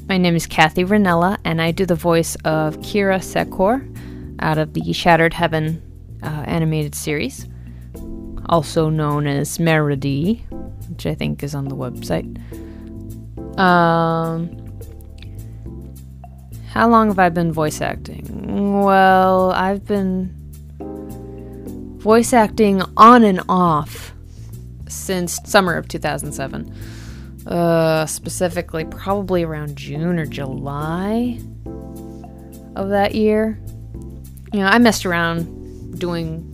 My name is Cathy Ranella, and I do the voice of Keira Sequor out of the Shattered Heaven animated series, also known as Meredy, which I think is on the website. How long have I been voice acting? Well, I've been voice acting on and off since summer of 2007. Specifically probably around June or July of that year. You know, I messed around doing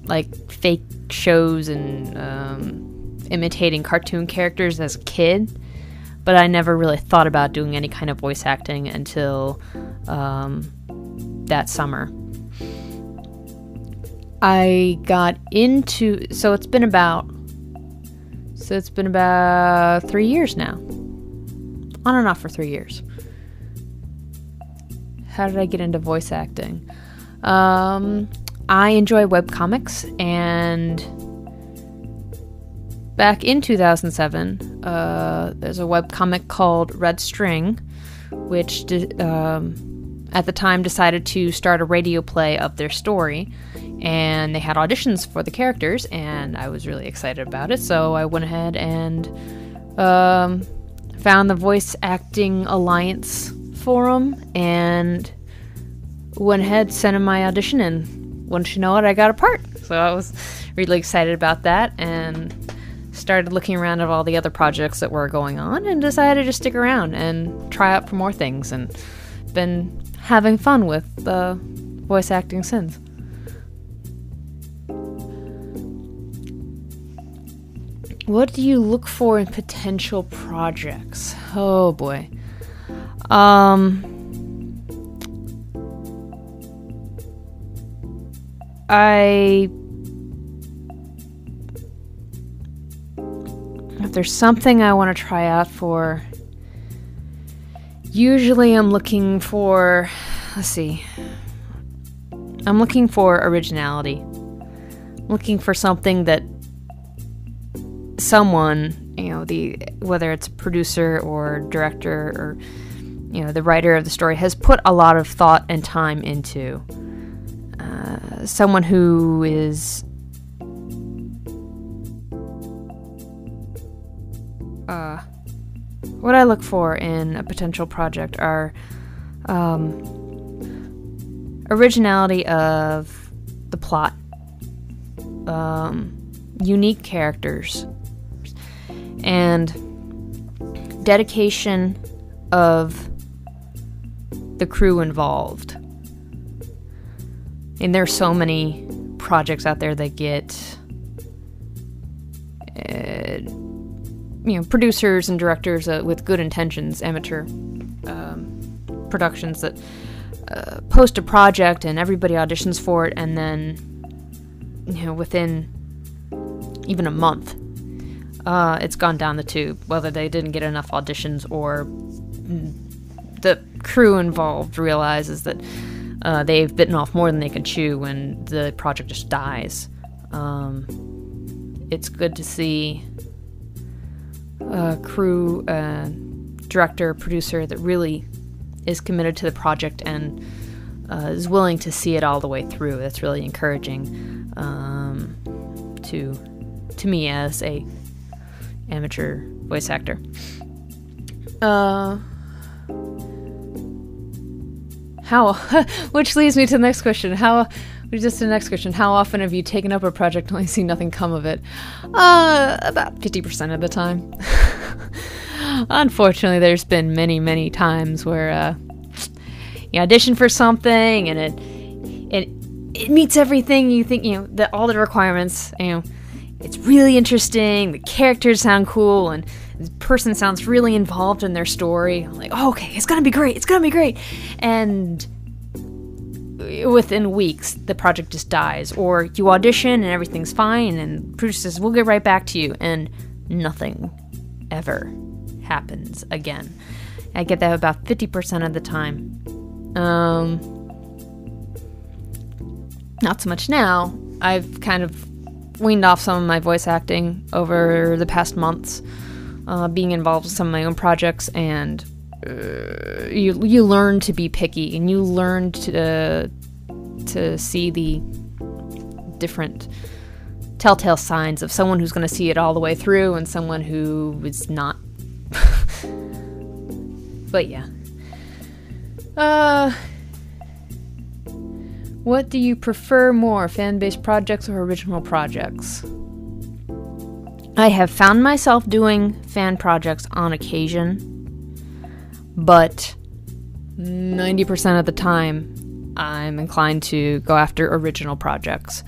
like fake shows and imitating cartoon characters as a kid, but I never really thought about doing any kind of voice acting until that summer. I got into, so it's been about 3 years now. On and off for 3 years. How did I get into voice acting? I enjoy webcomics, and back in 2007, there's a webcomic called Red String, which at the time decided to start a radio play of their story, and they had auditions for the characters, and I was really excited about it, so I went ahead and found the Voice Acting Alliance forum and went ahead, sent in my audition, and once you know it, I got a part. So I was really excited about that, and started looking around at all the other projects that were going on, and decided to stick around and try out for more things, and been having fun with voice acting since. What do you look for in potential projects? Oh boy. If there's something I want to try out for, usually I'm looking for, I'm looking for originality. I'm looking for something that someone, whether it's a producer or director or, the writer of the story, has put a lot of thought and time into. Someone who is what I look for in a potential project are originality of the plot, unique characters, and dedication of the crew involved. And there's so many projects out there that get producers and directors with good intentions, amateur productions that post a project and everybody auditions for it, and then within even a month it's gone down the tube, whether they didn't get enough auditions or the crew involved realizes that they've bitten off more than they can chew and the project just dies. It's good to see a crew, director, producer that really is committed to the project and is willing to see it all the way through. That's really encouraging to me as a amateur voice actor. Which leads me to the next question. How often have you taken up a project and only seen nothing come of it? About 50% of the time. Unfortunately, there's been many, many times where you audition for something and it meets everything you think, all the requirements, it's really interesting, the characters sound cool, and the person sounds really involved in their story. I'm like, oh, okay, it's gonna be great. And within weeks, the project just dies. Or you audition and everything's fine, and producer says, we'll get right back to you, and nothing ever happens again. I get that about 50% of the time. Not so much now. I've kind of weaned off some of my voice acting over the past months, being involved with some of my own projects and you learn to be picky, and you learn to see the different telltale signs of someone who's going to see it all the way through and someone who is not. But yeah. What do you prefer more, fan-based projects or original projects? I have found myself doing fan projects on occasion, but 90% of the time I'm inclined to go after original projects.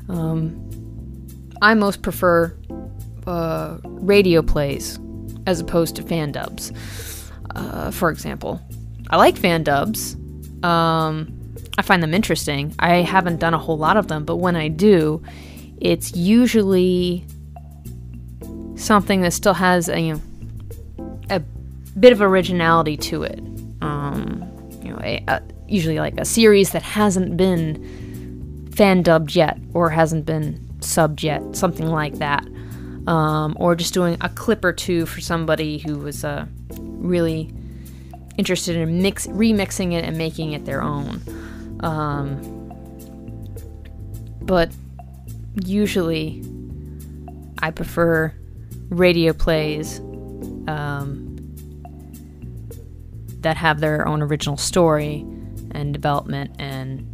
I most prefer radio plays as opposed to fan dubs. For example, I like fan dubs. I find them interesting. I haven't done a whole lot of them, but when I do, it's usually something that still has a bit of originality to it. Usually like a series that hasn't been fan dubbed yet, or hasn't been subbed yet, something like that. Or just doing a clip or two for somebody who was really interested in remixing it and making it their own. But usually I prefer radio plays that have their own original story and development and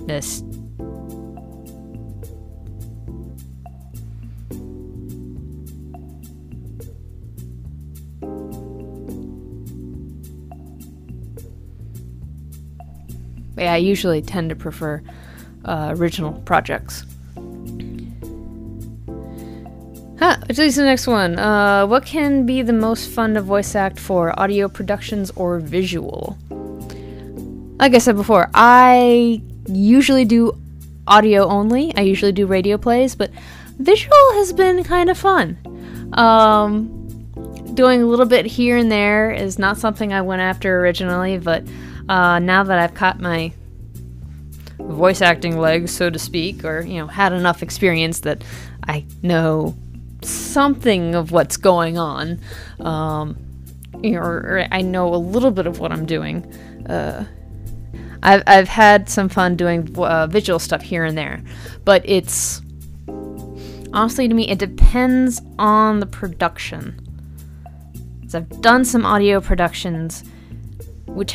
this. Yeah, I usually tend to prefer original projects. Which leads to the next one. What can be the most fun to voice act for, audio productions or visual? Like I said before, I usually do audio only. I usually do radio plays, but visual has been kind of fun. Doing a little bit here and there is not something I went after originally, but now that I've caught my voice acting legs, so to speak, or had enough experience that I know something of what's going on, or I know a little bit of what I'm doing. I've had some fun doing visual stuff here and there, but it's honestly, to me, it depends on the production. So I've done some audio productions which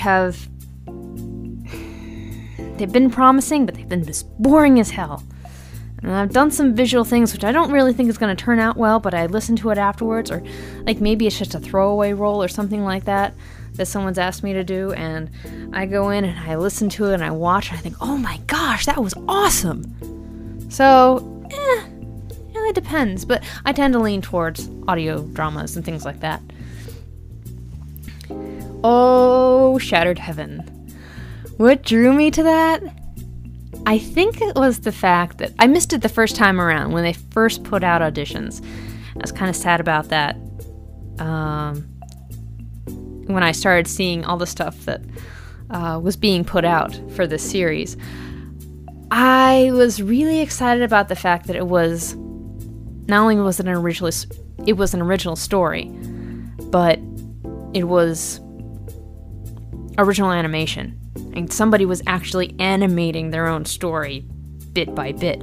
they've been promising, but they've been just boring as hell. And I've done some visual things which I don't really think is going to turn out well, but I listen to it afterwards, or like maybe it's just a throwaway role or something like that someone's asked me to do, and I go in and I listen to it and I watch and I think, oh my gosh, that was awesome. So, it really depends, but I tend to lean towards audio dramas and things like that. Oh, Shattered Heaven. What drew me to that? I think it was the fact that I missed it the first time around when they first put out auditions. I was kind of sad about that. When I started seeing all the stuff that was being put out for this series, I was really excited about the fact that it was not only was it an original story, but it was original animation. And somebody was actually animating their own story bit by bit.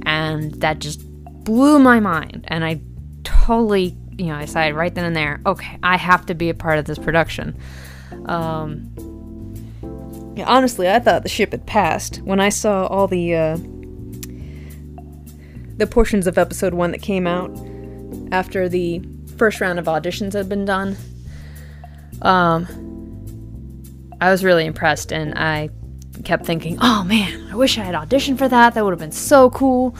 And that just blew my mind. And I totally, I decided right then and there, okay, I have to be a part of this production. Honestly, I thought the ship had passed when I saw all the portions of episode 1 that came out after the first round of auditions had been done. I was really impressed, and I kept thinking, oh man, I wish I had auditioned for that. That would have been so cool.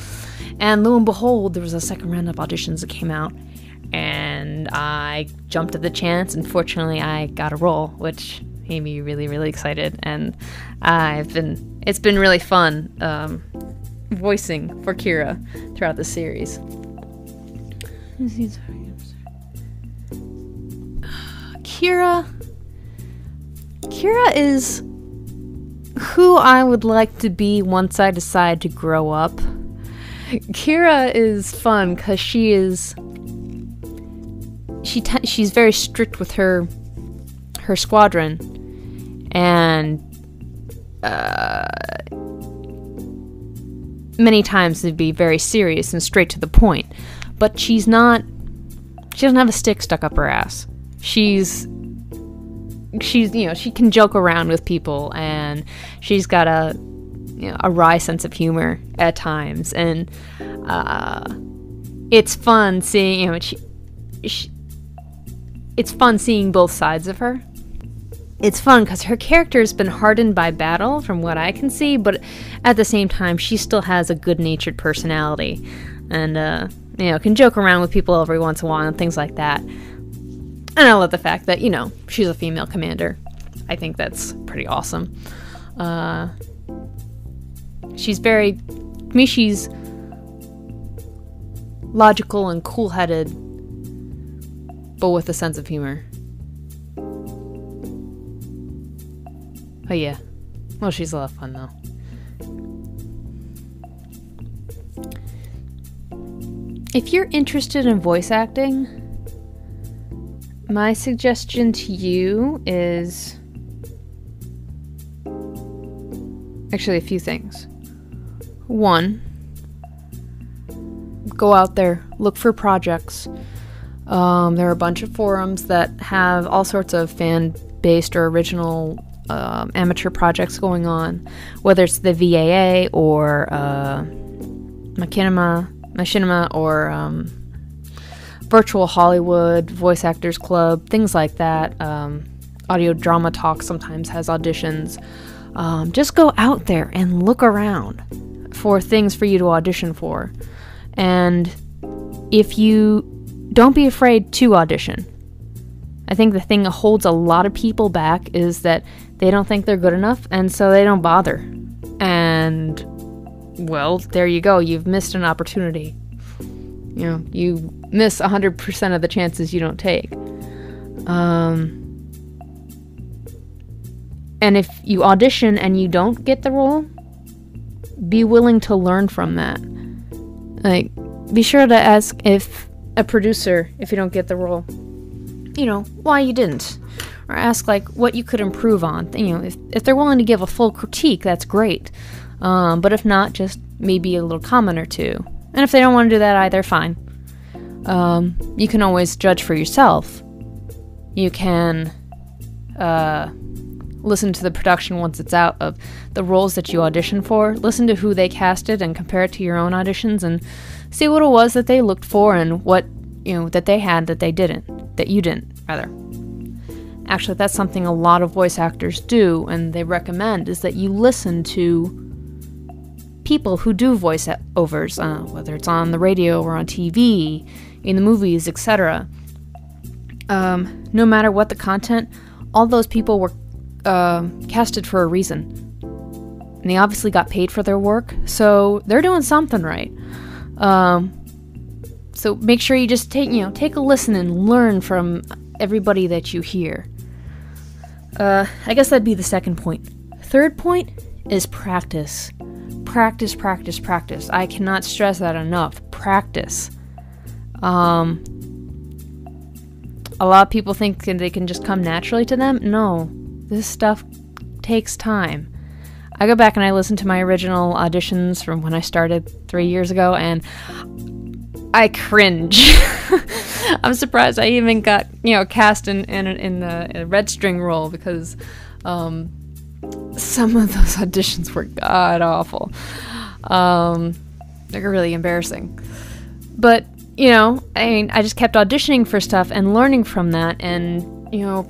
And lo and behold, there was a second round of auditions that came out, and I jumped at the chance, and fortunately I got a role, which made me really, really excited. And it's been really fun voicing for Keira throughout the series. Keira is who I would like to be once I decide to grow up. Keira is fun because she's she's very strict with her squadron, and many times it'd be very serious and straight to the point. But she doesn't have a stick stuck up her ass. She's she can joke around with people, and she's got a wry sense of humor at times, and it's fun seeing it's fun seeing both sides of her. It's fun because her character's been hardened by battle, from what I can see, but at the same time, she still has a good-natured personality, and can joke around with people every once in a while and things like that. And I love the fact that she's a female commander. I think that's pretty awesome. She's she's logical and cool-headed, but with a sense of humor. Oh yeah. Well, she's a lot of fun though. If you're interested in voice acting, my suggestion to you is actually a few things. One, go out there, look for projects. There are a bunch of forums that have all sorts of fan-based or original amateur projects going on, whether it's the VAA or Machinima or Virtual Hollywood, Voice Actors Club, things like that. Audio Drama Talk sometimes has auditions. Just go out there and look around for things for you to audition for. And if you don't be afraid to audition. I think the thing that holds a lot of people back is that they don't think they're good enough, and so they don't bother. And, well, there you go. You've missed an opportunity. You miss 100% of the chances you don't take. And if you audition and you don't get the role, be willing to learn from that. Like, be sure to ask if a producer, if you don't get the role, why you didn't. Or ask, what you could improve on. If they're willing to give a full critique, that's great. But if not, just maybe a little comment or two. And if they don't want to do that either, fine. You can always judge for yourself. You can listen to the production once it's out of the roles that you audition for. Listen to who they casted and compare it to your own auditions and see what it was that they looked for and what, that they had that you didn't, rather. Actually, that's something a lot of voice actors do, and they recommend, is that you listen to people who do voice overs, whether it's on the radio or on TV, in the movies, etc. No matter what the content, all those people were casted for a reason. And they obviously got paid for their work, so they're doing something right. So make sure you just take a listen and learn from everybody that you hear. I guess that'd be the second point. Third point is practice. Practice, practice, practice. I cannot stress that enough. Practice. A lot of people think they can just come naturally to them. No, this stuff takes time. I go back and I listen to my original auditions from when I started 3 years ago, and I cringe. I'm surprised I even got, cast in the red string role, because some of those auditions were god awful. They're really embarrassing. But, I just kept auditioning for stuff and learning from that, and,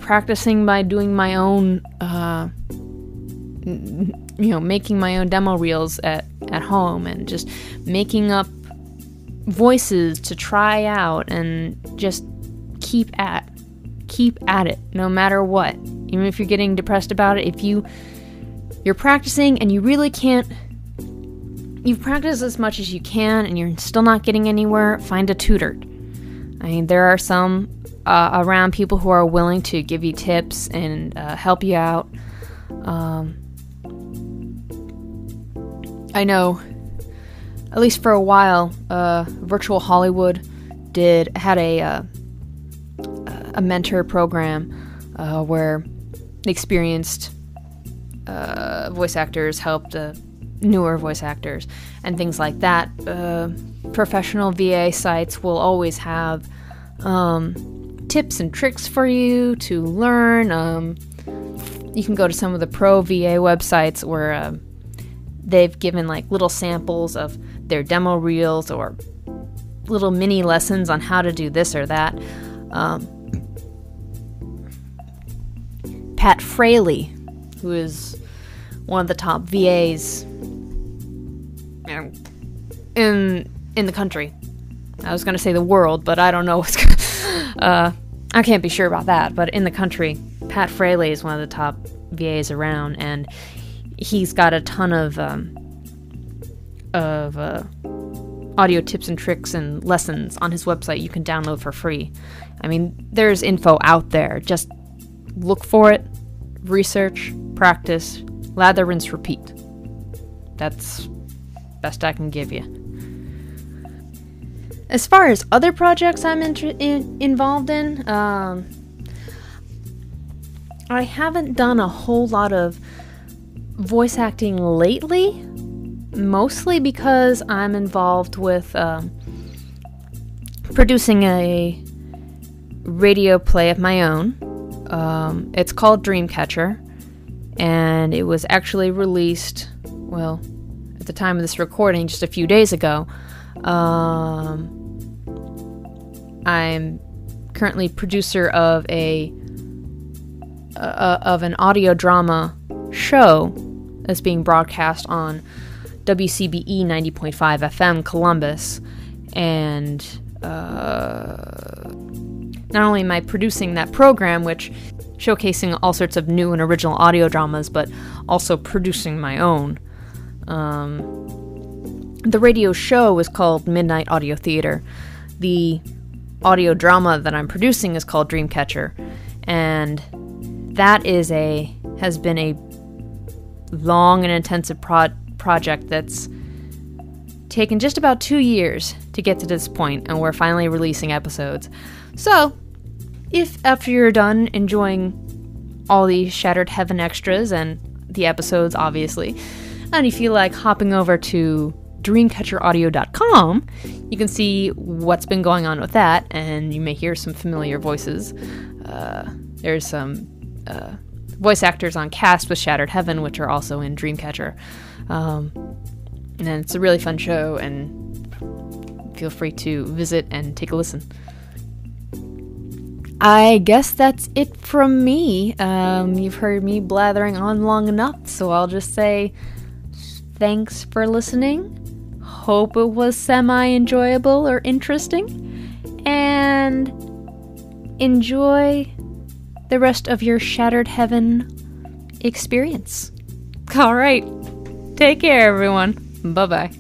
practicing by doing my own, making my own demo reels at home, and just making up voices to try out, and just keep at it no matter what. Even if you're getting depressed about it, if you're practicing and you really can't, you've practiced as much as you can and you're still not getting anywhere, find a tutor. There are some around, people who are willing to give you tips and help you out. I know, at least for a while, Virtual Hollywood had a a mentor program where experienced voice actors helped newer voice actors and things like that. Professional VA sites will always have tips and tricks for you to learn. You can go to some of the pro VA websites where they've given like little samples of their demo reels or little mini lessons on how to do this or that. Pat Fraley, who is one of the top VAs in the country. I was going to say the world, but I don't know what's I can't be sure about that, but in the country, Pat Fraley is one of the top VAs around, and he's got a ton of audio tips and tricks and lessons on his website you can download for free. I mean, there's info out there. Just look for it, research, practice, lather, rinse, repeat. That's best I can give you. As far as other projects I'm involved in, I haven't done a whole lot of voice acting lately, mostly because I'm involved with producing a radio play of my own. It's called Dreamcatcher, and it was actually released, well, at the time of this recording, just a few days ago. I'm currently producer of an audio drama show that's being broadcast on WCBE 90.5 FM Columbus, and not only am I producing that program, which showcasing all sorts of new and original audio dramas, but also producing my own. The radio show is called Midnight Audio Theater. The audio drama that I'm producing is called Dreamcatcher, and that has been a long and intensive project that's taken just about 2 years to get to this point, and we're finally releasing episodes. So, if after you're done enjoying all the Shattered Heaven extras and the episodes, obviously, and you feel like hopping over to dreamcatcheraudio.com, you can see what's been going on with that, and you may hear some familiar voices. There's some voice actors on cast with Shattered Heaven, which are also in Dreamcatcher. And it's a really fun show, and feel free to visit and take a listen. I guess that's it from me. You've heard me blathering on long enough, so I'll just say thanks for listening. Hope it was semi-enjoyable or interesting, and enjoy the rest of your Shattered Heaven experience. All right, take care, everyone. Bye-bye.